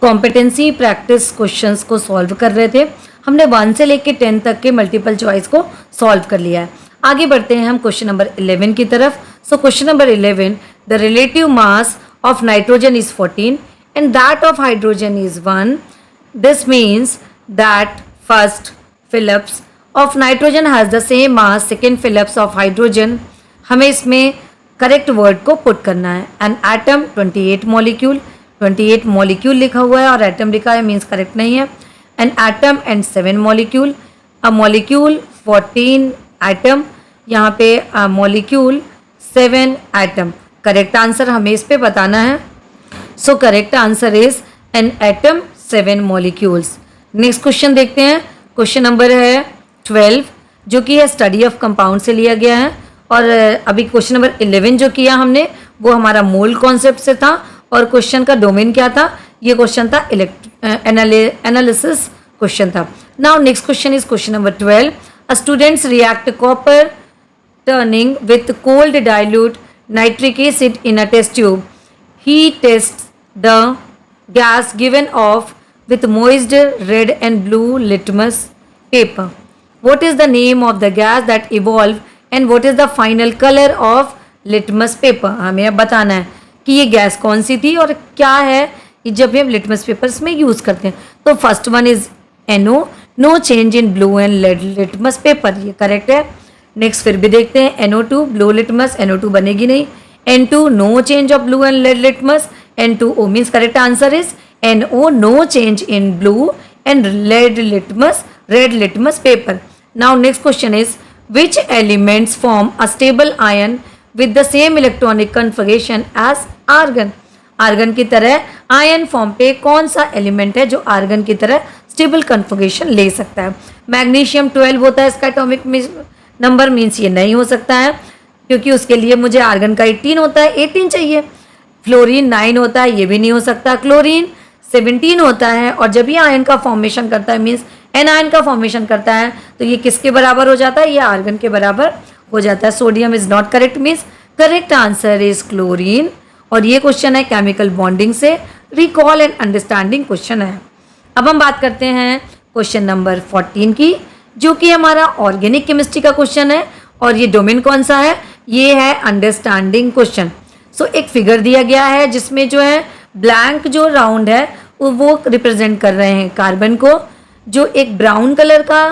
Competency practice questions को solve कर रहे थे। हमने 1 से लेकर 10 तक के मल्टीपल चॉइस को सॉल्व कर लिया है। आगे बढ़ते हैं हम क्वेश्चन नंबर 11 की तरफ। So question number 11, the relative mass of nitrogen is 14 and that of hydrogen is 1. This means that first Philips of nitrogen has the same mass second Philips of hydrogen. हमें इसमें correct word को put करना है. An atom 28 molecule, 28 molecule लिखा हुआ है और atom लिखा है, मीन्स करेक्ट नहीं है. An atom and 7 molecule, a molecule 14 atom, यहाँ पे मॉलिक्यूल 7 एटम. करेक्ट आंसर हमें इस पे बताना है. So correct answer is an atom 7 molecules. Next question देखते हैं. क्वेश्चन नंबर है 12 जो कि है स्टडी ऑफ कंपाउंड से लिया गया है. और अभी क्वेश्चन नंबर 11 जो किया हमने वो हमारा मोल कॉन्सेप्ट से था और क्वेश्चन का डोमेन क्या था, ये क्वेश्चन था एनालिसिस क्वेश्चन था. Now next question is question number 12. A students react copper turning with cold dilute nitric acid in a test tube. He tests the gas given off with moist red and blue litmus paper. What is the name of the gas that evolved and what is the final color of litmus paper? हमें अब बताना है कि ये gas कौन सी थी और क्या है ये जब हम लिटमस पेपर्स में यूज़ करते हैं. तो first one is NO, no change in blue and red litmus paper, ये करेक्ट है. नेक्स्ट फिर भी देखते हैं NO2 ब्लू लिटमस, NO2 बनेगी नहीं. N2 no change of blue and red litmus, N2O means correct answer is NO, no change in blue and red litmus paper. Now next question is which elements form a stable ion with the same electronic configuration as argon? Argon की तरह ion form पे कौन सा element है जो argon की तरह stable configuration ले सकता है? मैग्नीशियम 12 होता है इसका एटॉमिक नंबर, मीन्स ये नहीं हो सकता है क्योंकि उसके लिए मुझे आर्गन का 18 होता है, 18 चाहिए. फ्लोरीन 9 होता है, ये भी नहीं हो सकता. क्लोरीन 17 होता है और जब ये आयन का फॉर्मेशन करता है मीन्स एन आयन का फॉर्मेशन करता है तो ये किसके बराबर हो जाता है? ये आर्गन के बराबर हो जाता है. Sodium is not correct, means correct answer is chlorine. और ये क्वेश्चन है केमिकल बॉन्डिंग से, रिकॉल एंड अंडरस्टैंडिंग क्वेश्चन है. अब हम बात करते हैं क्वेश्चन नंबर 14 की जो कि हमारा ऑर्गेनिक केमिस्ट्री का क्वेश्चन है और ये डोमेन कौन सा है? ये है अंडरस्टैंडिंग क्वेश्चन. सो एक फिगर दिया गया है जिसमें जो है ब्लैंक जो राउंड है वो रिप्रेजेंट कर रहे हैं कार्बन को, जो एक ब्राउन कलर का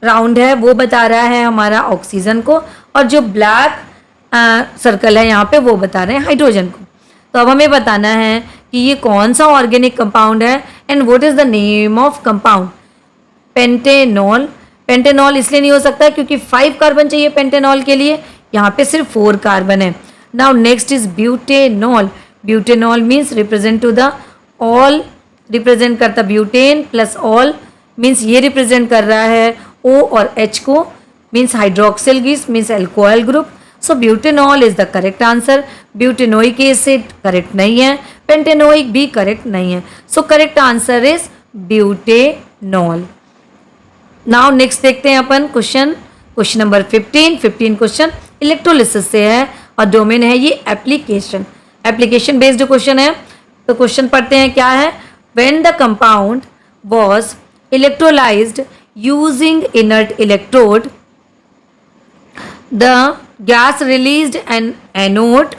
राउंड है वो बता रहा है हमारा ऑक्सीजन को और जो ब्लैक सर्कल है यहाँ पे वो बता रहे हैं हाइड्रोजन को. तो अब हमें बताना है कि ये कौन सा ऑर्गेनिक कंपाउंड है and what is the name of compound. Pentanol. Pentanol इसलिए नहीं हो सकता क्योंकि 5 कार्बन चाहिए पेंटेनॉल के लिए, यहाँ पे सिर्फ 4 कार्बन है. Now next is butanol. Butanol means represent to the ol, represent करता ब्यूटेन प्लस ऑल, मीन्स ये रिप्रेजेंट कर रहा है O और H को, means hydroxyl gas means alcohol group. So butanol is the correct answer. Butanoic acid correct नहीं है, pentanoic भी करेक्ट नहीं है. So correct answer is butanol. Now next देखते हैं अपन क्वेश्चन नंबर 15 क्वेश्चन इलेक्ट्रोलिसिस से है और डोमेन है ये एप्लीकेशन बेस्ड क्वेश्चन है. तो क्वेश्चन पढ़ते हैं क्या है. When the compound was electrolysed using inert electrode the gas released N anode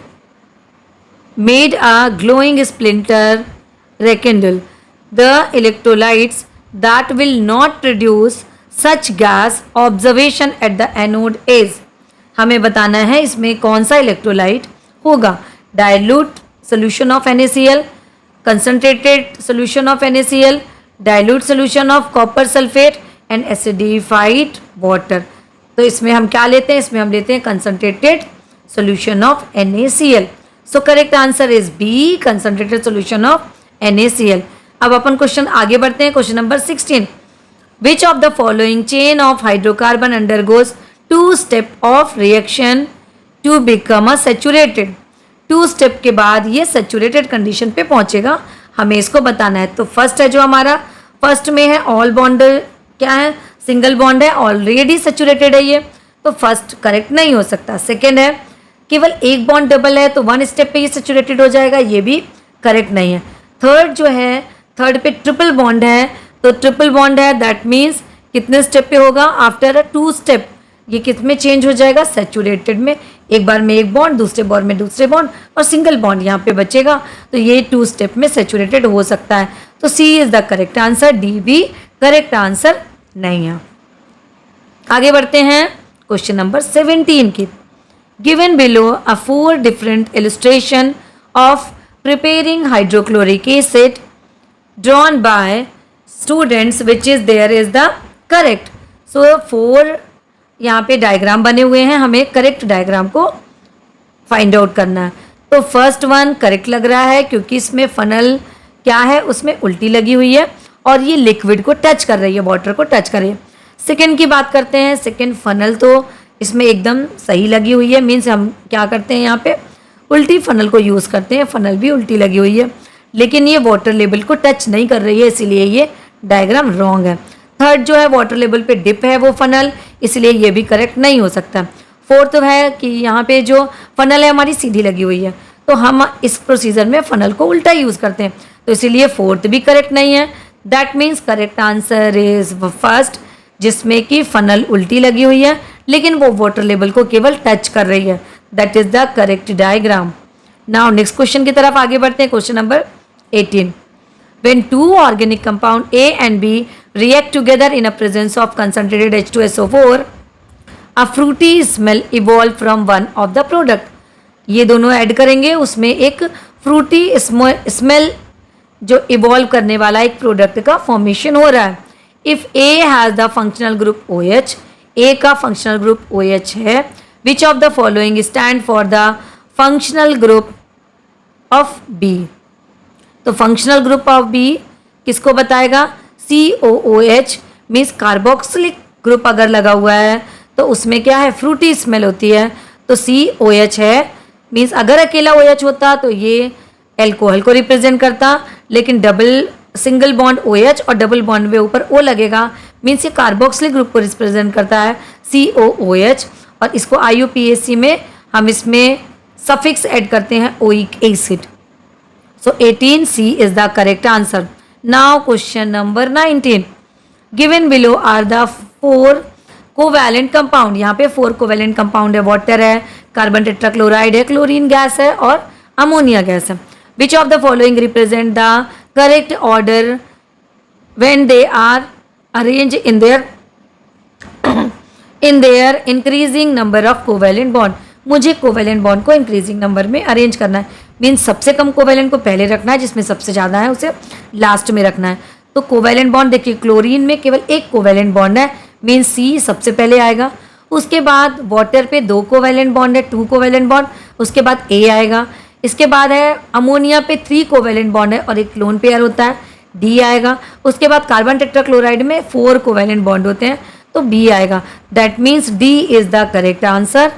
made a glowing splinter rekindle. The electrolytes that will not produce such gas observation at the anode is. हमें बताना है इसमें कौन सा electrolyte होगा. Dilute solution of NaCl, concentrated solution of NaCl, dilute solution of copper sulphate and acidified water. तो इसमें हम क्या लेते हैं? इसमें हम लेते हैं concentrated solution of NaCl. So correct answer is B, concentrated solution of NaCl. अब अपन क्वेश्चन आगे बढ़ते हैं. Question number 16. Which of the following chain of hydrocarbon undergoes 2 step of reaction to become a saturated? 2 step के बाद ये saturated condition पे पहुंचेगा, हमें इसको बताना है. तो फर्स्ट है जो हमारा, फर्स्ट में है ऑल बॉन्ड, क्या है? सिंगल बॉन्ड है, ऑलरेडी सैचुरेटेड है ये, तो फर्स्ट करेक्ट नहीं हो सकता. सेकेंड है केवल एक बॉन्ड डबल है तो 1 स्टेप पे ये सैचुरेटेड हो जाएगा, ये भी करेक्ट नहीं है. थर्ड जो है, थर्ड पे ट्रिपल बॉन्ड है, तो ट्रिपल बॉन्ड है दैट मीन्स कितने स्टेप पे होगा, आफ्टर अ 2 स्टेप ये किस में चेंज हो जाएगा, सैचुरेटेड में। एक बार में एक बॉन्ड, दूसरे बार में दूसरे बॉन्ड और सिंगल बॉन्ड यहाँ पे बचेगा, तो ये 2 स्टेप में सैचुरेटेड हो सकता है। तो C is the correct answer, D भी करेक्ट आंसर नहीं है। आगे बढ़ते हैं क्वेश्चन नंबर 17 की। Given below a 4 different illustration of preparing hydrochloric acid drawn by students which is there is the correct. So 4 यहाँ पे डायग्राम बने हुए हैं, हमें करेक्ट डायग्राम को फाइंड आउट करना है। तो फर्स्ट वन करेक्ट लग रहा है क्योंकि इसमें फनल क्या है, उसमें उल्टी लगी हुई है और ये लिक्विड को टच कर रही है, वाटर को टच कर रही है। सेकेंड की बात करते हैं, सेकेंड फनल तो इसमें एकदम सही लगी हुई है, मीन्स हम क्या करते हैं यहाँ पे उल्टी फनल को यूज़ करते हैं, फनल भी उल्टी लगी हुई है, लेकिन ये वाटर लेवल को टच नहीं कर रही है, इसीलिए ये डायग्राम रॉन्ग है। थर्ड जो है वाटर लेवल पे डिप है वो फनल, इसलिए ये भी करेक्ट नहीं हो सकता। फोर्थ है कि यहाँ पे जो फनल है हमारी सीधी लगी हुई है, तो हम इस प्रोसीजर में फनल को उल्टा यूज़ करते हैं, तो इसीलिए फोर्थ भी करेक्ट नहीं है। That means correct answer is first, जिसमें कि फनल उल्टी लगी हुई है लेकिन वो वाटर लेवल को केवल टच कर रही है। That is the correct diagram. Now next question की तरफ आगे बढ़ते हैं, question number 18। When 2 organic compound A and B react together in a presence of concentrated H2SO4, a fruity smell evolve from one of the product. ये दोनों add करेंगे, उसमें एक फ्रूटी स्मेल जो इवॉल्व करने वाला एक प्रोडक्ट का फॉर्मेशन हो रहा है। If A has the functional group OH, A का फंक्शनल ग्रुप OH है, विच of the following stand for the functional group of B। तो फंक्शनल ग्रुप ऑफ बी किसको बताएगा, COOH मीन्स कार्बोक्सिलिक ग्रुप अगर लगा हुआ है तो उसमें क्या है, फ्रूटी स्मेल होती है, तो COH है, मीन्स अगर अकेला OH होता तो ये एल्कोहल को रिप्रेजेंट करता, लेकिन डबल सिंगल बॉन्ड OH और डबल बॉन्ड में ऊपर O लगेगा, मीन्स ये कार्बोक्सिलिक ग्रुप को रिप्रेजेंट करता है COOH। और इसको IUPAC में हम इसमें सफिक्स ऐड करते हैं oic acid. So 18C is the correct answer. Now question number 19. Given below are the 4 covalent compound. यहाँ पे 4 covalent compound है, वाटर है, कार्बन टेट्राक्लोराइड है, क्लोरीन गैस है और अमोनिया गैस है। Which of the following represent the correct order when they are arranged in their increasing number of covalent bond? मुझे covalent bond को इंक्रीजिंग नंबर में arrange करना है, मीन्स सबसे कम कोवेलेंट को पहले रखना है, जिसमें सबसे ज़्यादा है उसे लास्ट में रखना है। तो कोवेलेंट बॉन्ड देखिए, क्लोरीन में केवल एक कोवेलेंट बॉन्ड है, मीन्स C सबसे पहले आएगा। उसके बाद वाटर पे 2 कोवेलेंट बॉन्ड है, 2 कोवेलेंट बॉन्ड, उसके बाद A आएगा। इसके बाद है अमोनिया पे 3 कोवेलेंट बॉन्ड है और एक लोन पेयर होता है, D आएगा। उसके बाद कार्बन टेट्राक्लोराइड में 4 कोवेलेंट बॉन्ड होते हैं, तो B आएगा। That means D is the correct answer.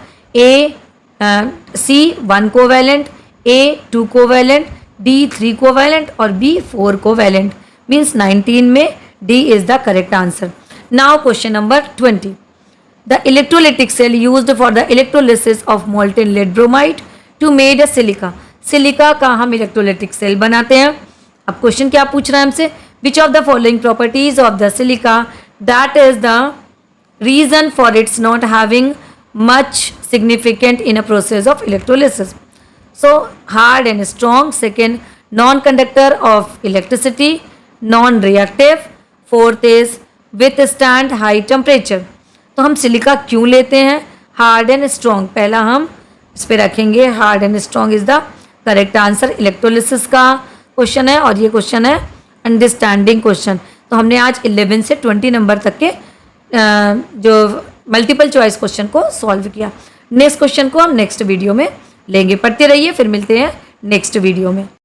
C 1 covalent, A 2 covalent, D 3 covalent और B 4 कोवेलेंट, मीन्स 19 में D is the correct answer. Now question number 20। The electrolytic cell used for the electrolysis of molten lead bromide to made a silica. Silica का हम electrolytic cell बनाते हैं। अब question क्या पूछ रहा है हमसे, which of the following properties of the silica that is the reason for its not having much significant in a process of electrolysis. So hard and strong, second non-conductor of electricity, non-reactive, fourth is withstand high temperature. तो हम silica क्यों लेते हैं, hard and strong, पहला हम इस पे रखेंगे, hard and strong is the correct answer. Electrolysis का क्वेश्चन है और ये क्वेश्चन है अंडरस्टैंडिंग क्वेश्चन। तो हमने आज 11 से 20 नंबर तक के जो मल्टीपल चॉइस क्वेश्चन को सॉल्व किया। नेक्स्ट क्वेश्चन को हम नेक्स्ट वीडियो में लेंगे। पढ़ते रहिए, फिर मिलते हैं नेक्स्ट वीडियो में।